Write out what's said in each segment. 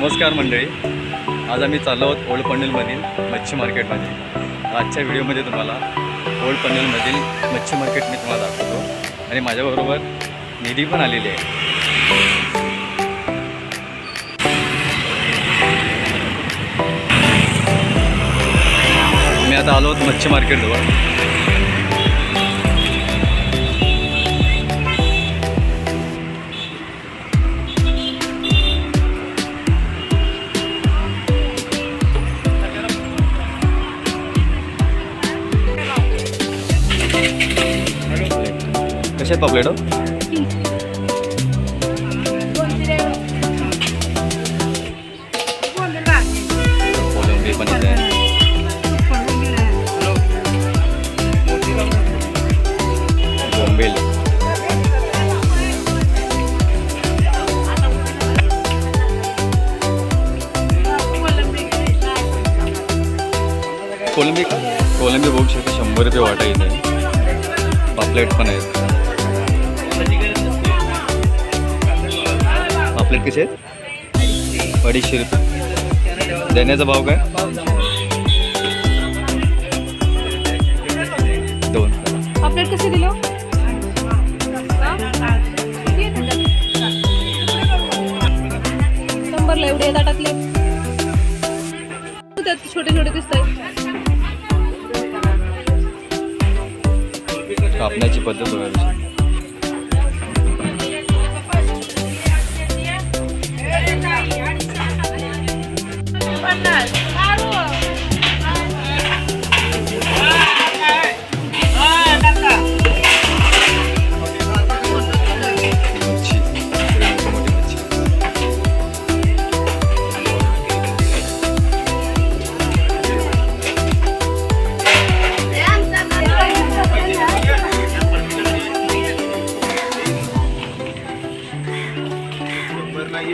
नमस्कार मंडळी, आज आम्ही चाललो आहोत ओल्ड पनवेलमधील मच्छी मार्केटमध्ये। आजच्या व्हिडिओमध्ये तुम्हाला ओल्ड पनवेलमधील मच्छी मार्केट मी तुम्हाला दाखवतो आणि माझ्याबरोबर निधी पण आलेली आहे। मी आता आलो आहोत मच्छी मार्केटजवळ। कसे आहेत पापलेट? कोलंबी पण आहे, बोंबील, कोलंबी बघू शकते 100 रुपये वाटा इथे। पापलेट पण आहेत। पापलेट कसे आहेत? 250 रुपये। देण्याचा भाव काय? 2 पापलेट कसे दिलो? 100 एवढे ताटातले छोटे छोटे दिसत आहेत। कापण्याची पद्धत बघायची।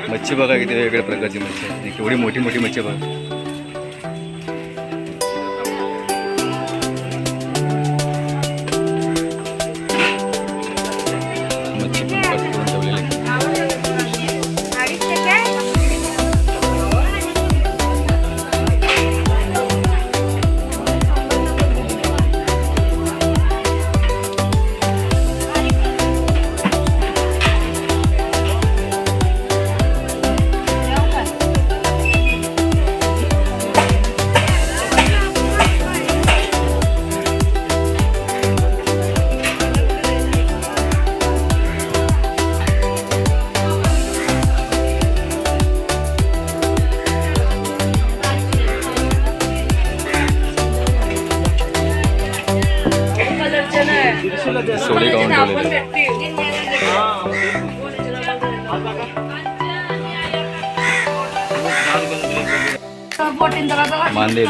मच्छी बघा किती वेगवेगळ्या प्रकारची मच्छी आहे, केवढी मोठी मोठी मच्छी बघा। मच्छी पण कट करून ठेवलेली आहे। सोडे गाऊन ठेवलेले मांदे,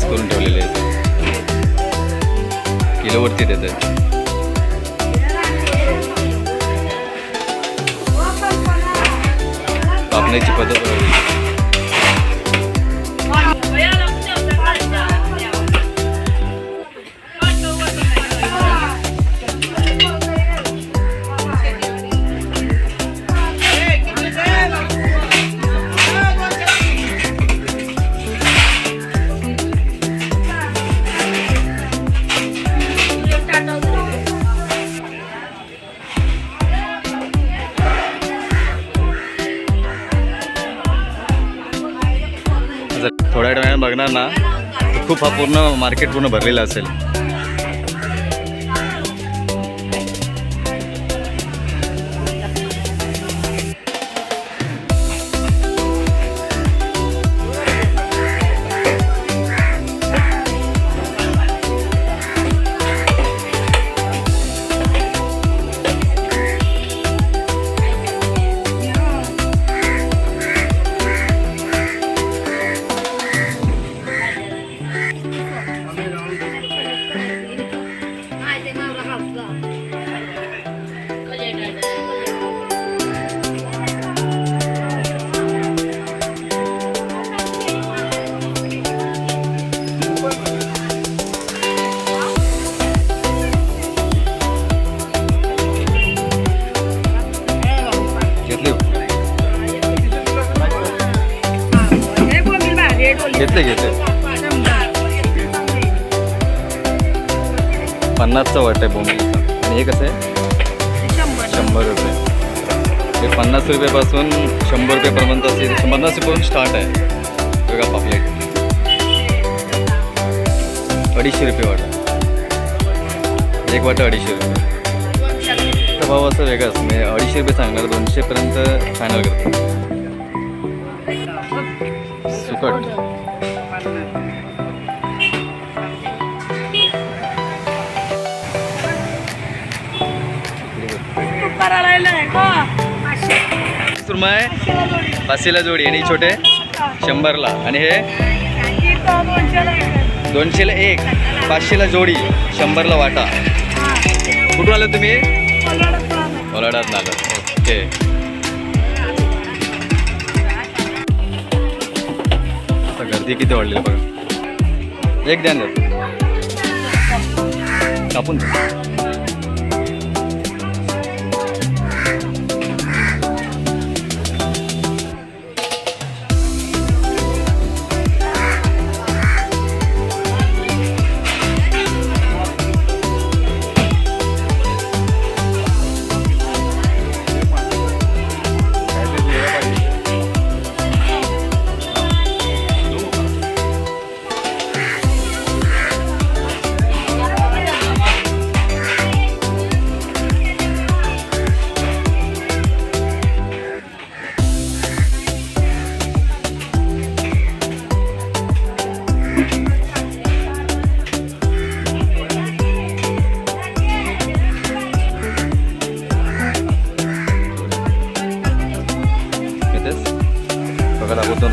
करून ठेवलेले आहेत, किलोवरती देतात। कापण्याची पद्धत बघावी। थोड्या वेळाने बघणार ना, खूप हा पूर्ण मार्केट पूर्ण भरलेला असेल। घेतले 50चा वाट आहे बोंबीलचा. आणि हे कसं आहे 100 रुपये. हे 50 रुपयापासून 100 रुपयेपर्यंत असेल. 50 रुपयापासून स्टार्ट आहे बघा पापलेट. 250 रुपये वाटा. एक वाटा 250 रुपये. तर भाव असं वेगळाच म्हणजे 250 रुपये सांगणार 200पर्यंत फायनल करतो. सुकट सुरमय 500ला जोडी आणि छोटे 100ला. आणि हे 200ला एक, 500ला जोडी, 100ला वाटा. कुठून आलं तुम्ही? कोलाडात आलं. ओके. आता गर्दी किती वाढलेली बघा. एक द्या ना कापून द्या. दाखवतो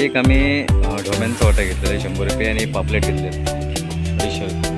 एक आम्ही ढोब्यांचा वाटा घेतलेला आहे 100 रुपये आणि पापलेट घेतले 250 रुपये.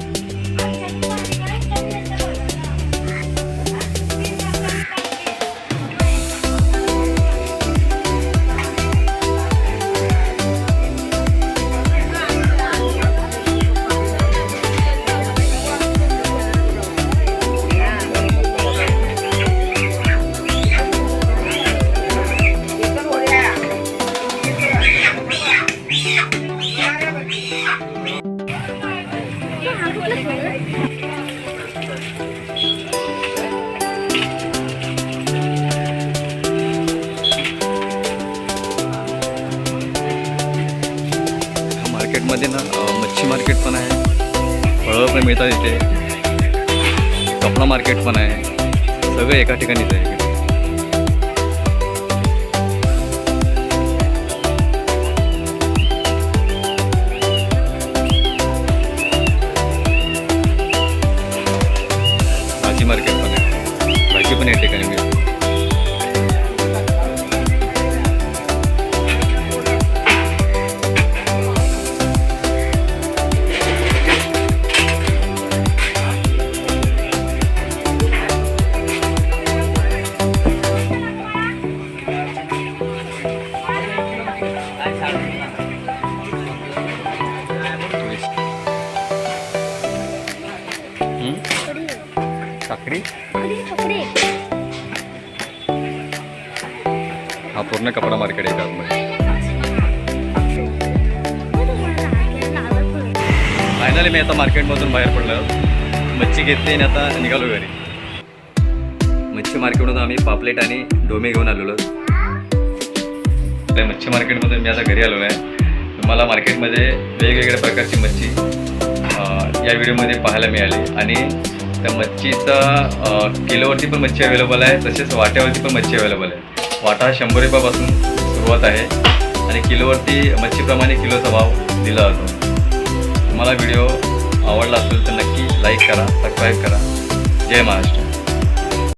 मार्केटमध्ये ना मच्छी मार्केट पण आहे, फळं पण मिळतात इथे, कपडा मार्केट पण आहे, सगळं एका ठिकाणीच आहे. भाजी मार्केट पण आहे, भाजी पण या ठिकाणी मिळते. काकडी हा पूर्ण कपडा मार्केट आहे आतमध्ये. फायनली मी आता मार्केटमधून बाहेर पडलो, मच्छी घेतली आणि आता निघालो घरी. मच्छी मार्केटमधून आम्ही पापलेट आणि डोमे घेऊन आलेलो. त्या मच्छी मार्केटमधून मी आता घरी आलेलो आहे. तुम्हाला मार्केटमध्ये वेगवेगळ्या प्रकारची मच्छी या व्हिडिओमध्ये पाहायला मिळाली. आणि त्या मच्छीचा किलोवरती पण मच्छी अवेलेबल आहे, तसेच वाट्यावरती पण मच्छी अवेलेबल आहे. वाटा 100 रुपयापासून सुरुवात आहे आणि किलोवरती मच्छीप्रमाणे किलोचा भाव दिला जातो. तुम्हाला व्हिडिओ आवडला असेल तर नक्की लाईक करा, सबस्क्राईब करा. जय महाराष्ट्र.